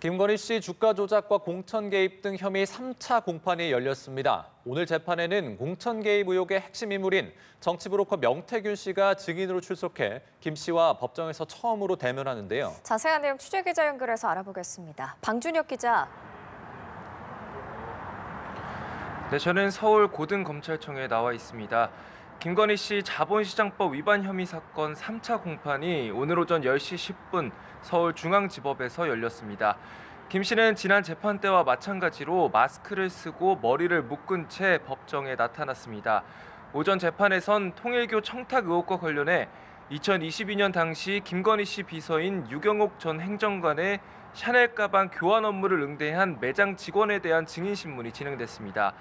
김건희 씨 주가 조작과 공천 개입 등 혐의 3차 공판이 열렸습니다. 오늘 재판에는 공천 개입 의혹의 핵심 인물인 정치 브로커 명태균 씨가 증인으로 출석해 김 씨와 법정에서 처음으로 대면하는데요. 자세한 내용 취재기자 연결해서 알아보겠습니다. 방준혁 기자. 네, 저는 서울 고등검찰청에 나와 있습니다. 김건희 씨 자본시장법 위반 혐의 사건 3차 공판이 오늘 오전 10시 10분 서울중앙지법에서 열렸습니다. 김 씨는 지난 재판 때와 마찬가지로 마스크를 쓰고 머리를 묶은 채 법정에 나타났습니다. 오전 재판에선 통일교 청탁 의혹과 관련해 2022년 당시 김건희 씨 비서인 유경옥 전 행정관의 샤넬 가방 교환 업무를 응대한 매장 직원에 대한 증인 신문이 진행됐습니다.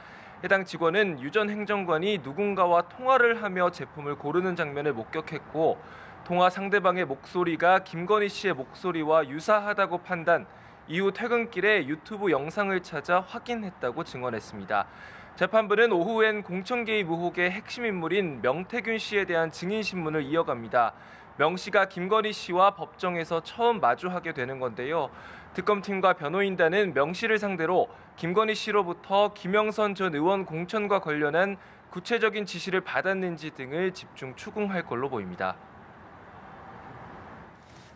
해당 직원은 유 전 행정관이 누군가와 통화를 하며 제품을 고르는 장면을 목격했고 통화 상대방의 목소리가 김건희 씨의 목소리와 유사하다고 판단, 이후 퇴근길에 유튜브 영상을 찾아 확인했다고 증언했습니다. 재판부는 오후엔 공천 개입 의혹의 핵심 인물인 명태균 씨에 대한 증인 신문을 이어갑니다. 명 씨가 김건희 씨와 법정에서 처음 마주하게 되는 건데요. 특검팀과 변호인단은 명 씨를 상대로 김건희 씨로부터 김영선 전 의원 공천과 관련한 구체적인 지시를 받았는지 등을 집중 추궁할 걸로 보입니다.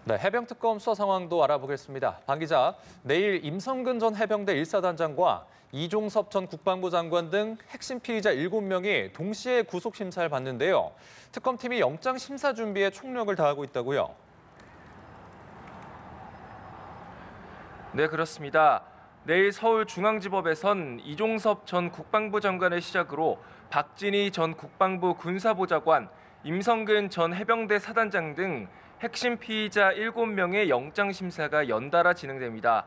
네, 해병특검 수사 상황도 알아보겠습니다. 방 기자, 내일 임성근 전 해병대 1사단장과 이종섭 전 국방부 장관 등 핵심 피의자 7명이 동시에 구속심사를 받는데요. 특검팀이 영장 심사 준비에 총력을 다하고 있다고요? 네, 그렇습니다. 내일 서울중앙지법에선 이종섭 전 국방부 장관을 시작으로 박진희 전 국방부 군사보좌관, 임성근 전 해병대 사단장 등 핵심 피의자 7명의 영장 심사가 연달아 진행됩니다.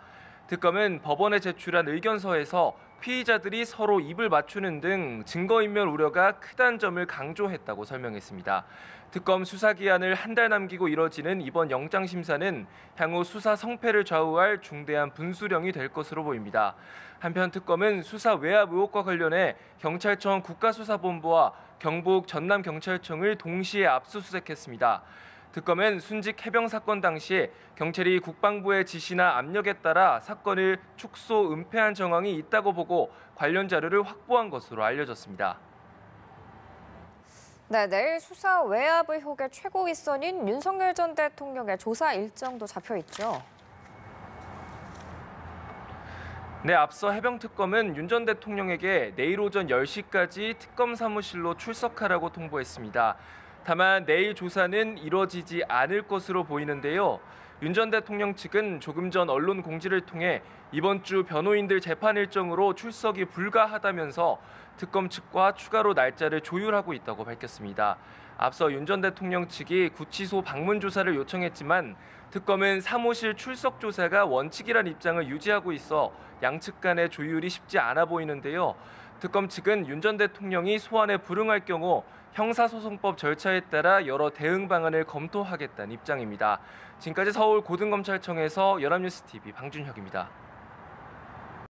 특검은 법원에 제출한 의견서에서 피의자들이 서로 입을 맞추는 등 증거인멸 우려가 크다는 점을 강조했다고 설명했습니다. 특검 수사 기한을 한 달 남기고 이뤄지는 이번 영장 심사는 향후 수사 성패를 좌우할 중대한 분수령이 될 것으로 보입니다. 한편 특검은 수사 외압 의혹과 관련해 경찰청 국가수사본부와 경북 전남경찰청을 동시에 압수수색했습니다. 특검은 순직 해병 사건 당시 경찰이 국방부의 지시나 압력에 따라 사건을 축소, 은폐한 정황이 있다고 보고 관련 자료를 확보한 것으로 알려졌습니다. 네, 내일 수사 외압 의혹의 최고 윗선인 윤석열 전 대통령의 조사 일정도 잡혀 있죠. 네, 앞서 해병특검은 윤 전 대통령에게 내일 오전 10시까지 특검 사무실로 출석하라고 통보했습니다. 다만 내일 조사는 이뤄지지 않을 것으로 보이는데요. 윤 전 대통령 측은 조금 전 언론 공지를 통해 이번 주 변호인들 재판 일정으로 출석이 불가하다면서 특검 측과 추가로 날짜를 조율하고 있다고 밝혔습니다. 앞서 윤 전 대통령 측이 구치소 방문 조사를 요청했지만 특검은 사무실 출석 조사가 원칙이란 입장을 유지하고 있어 양측 간의 조율이 쉽지 않아 보이는데요. 특검 측은 윤 전 대통령이 소환에 불응할 경우 형사소송법 절차에 따라 여러 대응 방안을 검토하겠다는 입장입니다. 지금까지 서울 고등검찰청에서 연합뉴스TV 방준혁입니다.